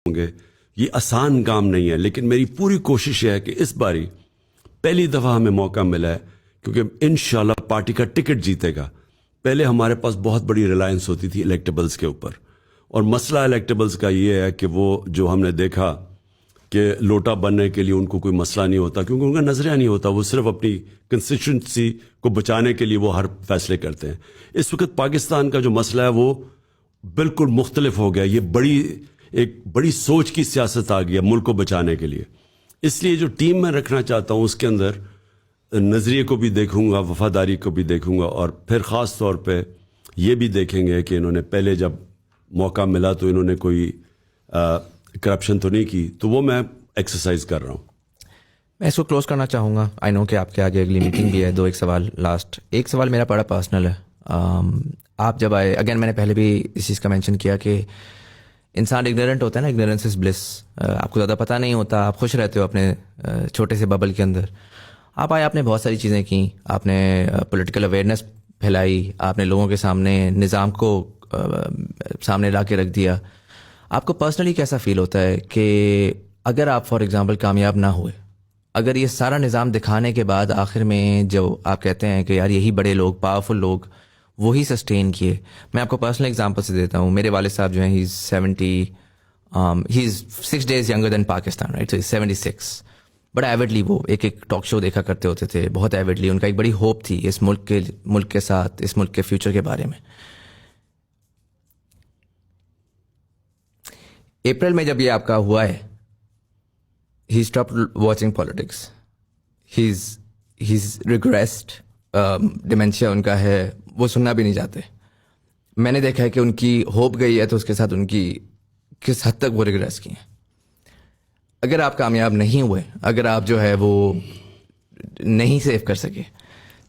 ہوں گے. یہ آسان کام نہیں ہے، لیکن میری پوری کوشش ہے کہ اس باری پہلی دفعہ ہمیں موقع ملا ہے، کیونکہ انشاءاللہ پارٹی کا ٹکٹ جیتے گا. پہلے ہمارے پاس بہت بڑی ریلائنس ہوتی تھی الیکٹیبلز کے اوپر، اور مسئلہ الیکٹیبلز کا یہ ہے کہ وہ جو ہم نے دیکھا کہ لوٹا بننے کے لیے ان کو کوئی مسئلہ نہیں ہوتا، کیونکہ ان کا نظریہ نہیں ہوتا، وہ صرف اپنی کنسٹیٹوئنسی کو بچانے کے لیے وہ ہر فیصلے کرتے ہیں. اس وقت پاکستان کا جو مسئلہ ہے وہ بالکل مختلف ہو گیا. یہ ایک بڑی سوچ کی سیاست آ گئی ہے ملک کو بچانے کے لیے. اس لیے جو ٹیم میں رکھنا چاہتا ہوں اس کے اندر نظریے کو بھی دیکھوں گا، وفاداری کو بھی دیکھوں گا، اور پھر خاص طور پہ یہ بھی دیکھیں گے کہ انہوں نے پہلے جب موقع ملا تو انہوں نے کوئی کرپشن تو نہیں کی، تو وہ میں ایکسرسائز کر رہا ہوں. میں اس کو کلوز کرنا چاہوں گا. آئی نو کہ آپ کے آگے اگلی میٹنگ بھی ہے. ایک سوال لاسٹ. ایک سوال میرا بڑا پرسنل ہے. آپ جب آئے، اگین میں نے پہلے بھی اس چیز کا مینشن کیا کہ انسان اگنورنٹ ہوتا ہے نا، اگنورنس از بلس. آپ کو زیادہ پتہ نہیں ہوتا، آپ خوش رہتے ہو اپنے چھوٹے سے ببل کے اندر. آپ آئے، آپ نے بہت ساری چیزیں کی، آپ نے پولیٹیکل اویئرنیس پھیلائی، آپ نے لوگوں کے سامنے نظام کو سامنے لا کے رکھ دیا. آپ کو پرسنلی کیسا فیل ہوتا ہے کہ اگر آپ فار ایگزامپل کامیاب نہ ہوئے، اگر یہ سارا نظام دکھانے کے بعد آخر میں جو آپ کہتے ہیں کہ یار یہی بڑے لوگ، پاورفل لوگ وہی سسٹین کیے. میں آپ کو پرسنل ایگزامپل سے دیتا ہوں. میرے والد صاحب جو ہیں he is 6 days younger than Pakistan, right? So 76. بڑا ایوڈلی وہ ایک ٹاک شو دیکھا کرتے ہوتے تھے، بہت ایوڈلی. ان کا ایک بڑی ہوپ تھی اس ملک کے ساتھ، اس ملک کے فیوچر کے بارے میں. اپریل میں جب یہ آپ کا ہوا ہے، he stop watching politics, has regressed, dementia ان کا ہے، وہ سننا بھی نہیں چاہتے. میں نے دیکھا ہے کہ ان کی ہوپ گئی ہے تو اس کے ساتھ ان کی کس حد تک وہ ریگریس کی ہیں. اگر آپ کامیاب نہیں ہوئے، اگر آپ جو ہے وہ نہیں سیو کر سکے،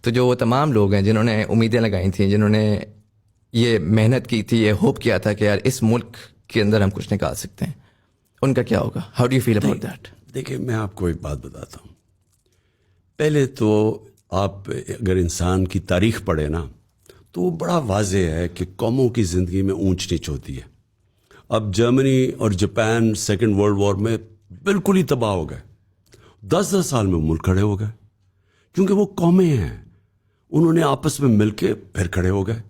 تو جو وہ تمام لوگ ہیں جنہوں نے امیدیں لگائی تھیں، جنہوں نے یہ محنت کی تھی، یہ ہوپ کیا تھا کہ یار اس ملک کے اندر ہم کچھ نکال سکتے ہیں، ان کا کیا ہوگا؟ How do you feel about that? دیکھیں، میں آپ کو ایک بات بتاتا ہوں. پہلے تو آپ اگر انسان کی تاریخ پڑھیں نا، تو وہ بڑا واضح ہے کہ قوموں کی زندگی میں اونچ نیچ ہوتی ہے. اب جرمنی اور جاپان سیکنڈ ورلڈ وار میں بالکل ہی تباہ ہو گئے. 10 سال میں ملک کھڑے ہو گئے، کیونکہ وہ قومیں ہیں، انہوں نے آپس میں مل کے پھر کھڑے ہو گئے.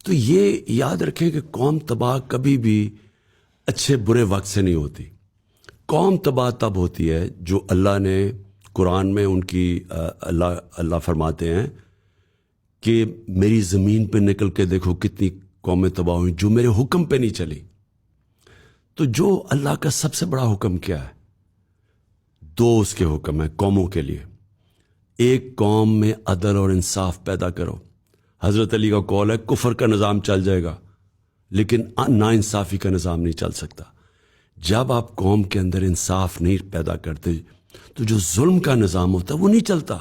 تو یہ یاد رکھیں کہ قوم تباہ کبھی بھی اچھے برے وقت سے نہیں ہوتی. قوم تباہ تب ہوتی ہے جو اللہ نے قرآن میں ان کی اللہ فرماتے ہیں کہ میری زمین پہ نکل کے دیکھو کتنی قومیں تباہ ہوئیں جو میرے حکم پہ نہیں چلی. تو جو اللہ کا سب سے بڑا حکم کیا ہے؟ 2 اس کے حکم ہیں قوموں کے لیے. ایک قوم میں عدل اور انصاف پیدا کرو. حضرت علی کا قول ہے کفر کا نظام چل جائے گا لیکن ناانصافی کا نظام نہیں چل سکتا. جب آپ قوم کے اندر انصاف نہیں پیدا کرتے تو جو ظلم کا نظام ہوتا ہے وہ نہیں چلتا.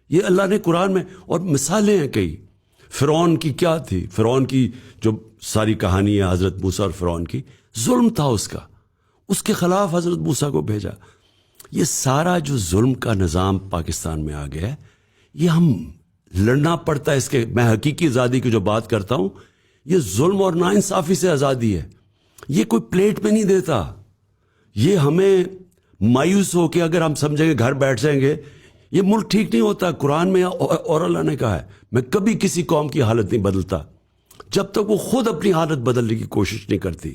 یہ اللہ نے قرآن میں، اور مثالیں ہیں کئی. فرعون کی کیا تھی؟ فرعون کی جو ساری کہانی ہے حضرت موسیٰ اور فرعون کی، ظلم تھا اس کے خلاف حضرت موسیٰ کو بھیجا. یہ سارا جو ظلم کا نظام پاکستان میں آ گیا ہے، یہ ہم لڑنا پڑتا ہے اس کے. میں حقیقی آزادی کی جو بات کرتا ہوں، یہ ظلم اور ناانصافی سے آزادی ہے. یہ کوئی پلیٹ میں نہیں دیتا. یہ ہمیں مایوس ہو کے اگر ہم سمجھیں گے گھر بیٹھ جائیں گے، یہ ملک ٹھیک نہیں ہوتا. قرآن میں اور اللہ نے کہا ہے میں کبھی کسی قوم کی حالت نہیں بدلتا جب تک وہ خود اپنی حالت بدلنے کی کوشش نہیں کرتی.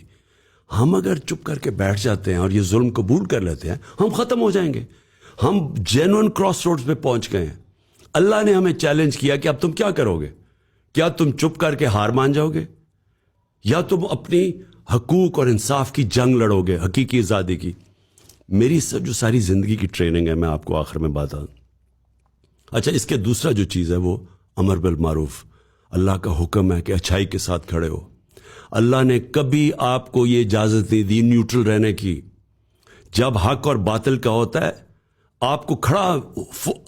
ہم اگر چپ کر کے بیٹھ جاتے ہیں اور یہ ظلم قبول کر لیتے ہیں، ہم ختم ہو جائیں گے. ہم جینوئن کراس روڈز پہ پہنچ گئے ہیں. اللہ نے ہمیں چیلنج کیا کہ اب تم کیا کرو گے؟ کیا تم چپ کر کے ہار مان جاؤ گے، یا تم اپنی حقوق اور انصاف کی جنگ لڑو گے، حقیقی آزادی کی؟ میری جو ساری زندگی کی ٹریننگ ہے، میں آپ کو آخر میں بتاؤں. اچھا، اس کے دوسرا جو چیز ہے وہ امر بالمعروف. اللہ کا حکم ہے کہ اچھائی کے ساتھ کھڑے ہو. اللہ نے کبھی آپ کو یہ اجازت نہیں دی نیوٹرل رہنے کی. جب حق اور باطل کا ہوتا ہے، آپ کو کھڑا،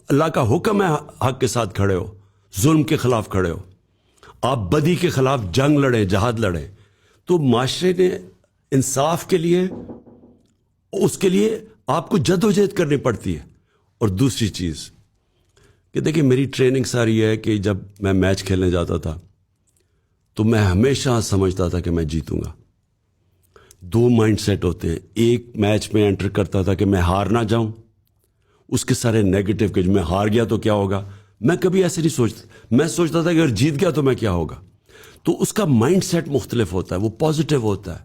اللہ کا حکم ہے حق کے ساتھ کھڑے ہو، ظلم کے خلاف کھڑے ہو، آپ بدی کے خلاف جنگ لڑیں، جہاد لڑیں. تو معاشرے نے انصاف کے لیے، اس کے لیے آپ کو جدوجہد کرنی پڑتی ہے. اور دوسری چیز کہ دیکھیں، میری ٹریننگ ساری ہے کہ جب میں میچ کھیلنے جاتا تھا تو میں ہمیشہ سمجھتا تھا کہ میں جیتوں گا. دو مائنڈ سیٹ ہوتے ہیں. ایک میچ میں انٹر کرتا تھا کہ میں ہار نہ جاؤں, اس کے سارے نیگیٹو کہ میں ہار گیا تو کیا ہوگا, میں کبھی ایسے نہیں سوچتا. میں سوچتا تھا کہ اگر جیت گیا تو میں کیا ہوگا. تو اس کا مائنڈ سیٹ مختلف ہوتا ہے, وہ پازیٹیو ہوتا ہے,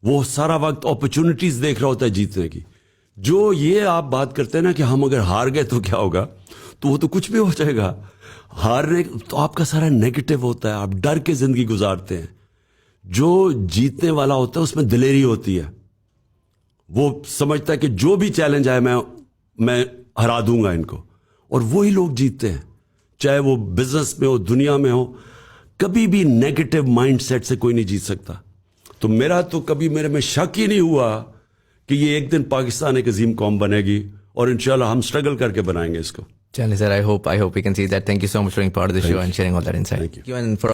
وہ سارا وقت اپرچونٹیز دیکھ رہا ہوتا ہے جیتنے کی. جو یہ آپ بات کرتے ہیں نا کہ ہم اگر ہار گئے تو کیا ہوگا, تو وہ تو کچھ بھی ہو جائے گا. ہارنے تو آپ کا سارا نیگیٹو ہوتا ہے, آپ ڈر کے زندگی گزارتے ہیں. جو جیتنے والا ہوتا ہے اس میں دلیری ہوتی ہے, وہ سمجھتا ہے کہ جو بھی چیلنج آئے میں ہرا دوں گا ان کو, اور وہی لوگ جیتتے ہیں, چاہے وہ بزنس میں ہو, دنیا میں ہو. کبھی بھی نیگیٹو مائنڈ سیٹ سے کوئی نہیں جیت سکتا. تو میرا تو کبھی میرے میں شک ہی نہیں ہوا کہ یہ ایک دن پاکستان ایک عظیم قوم بنے گی, اور انشاءاللہ ہم سٹرگل کر کے بنائیں گے اس کو. چلیں سر, I hope we can see that. Thank you so much for being part of the show and sharing all that insight. Thank you. And for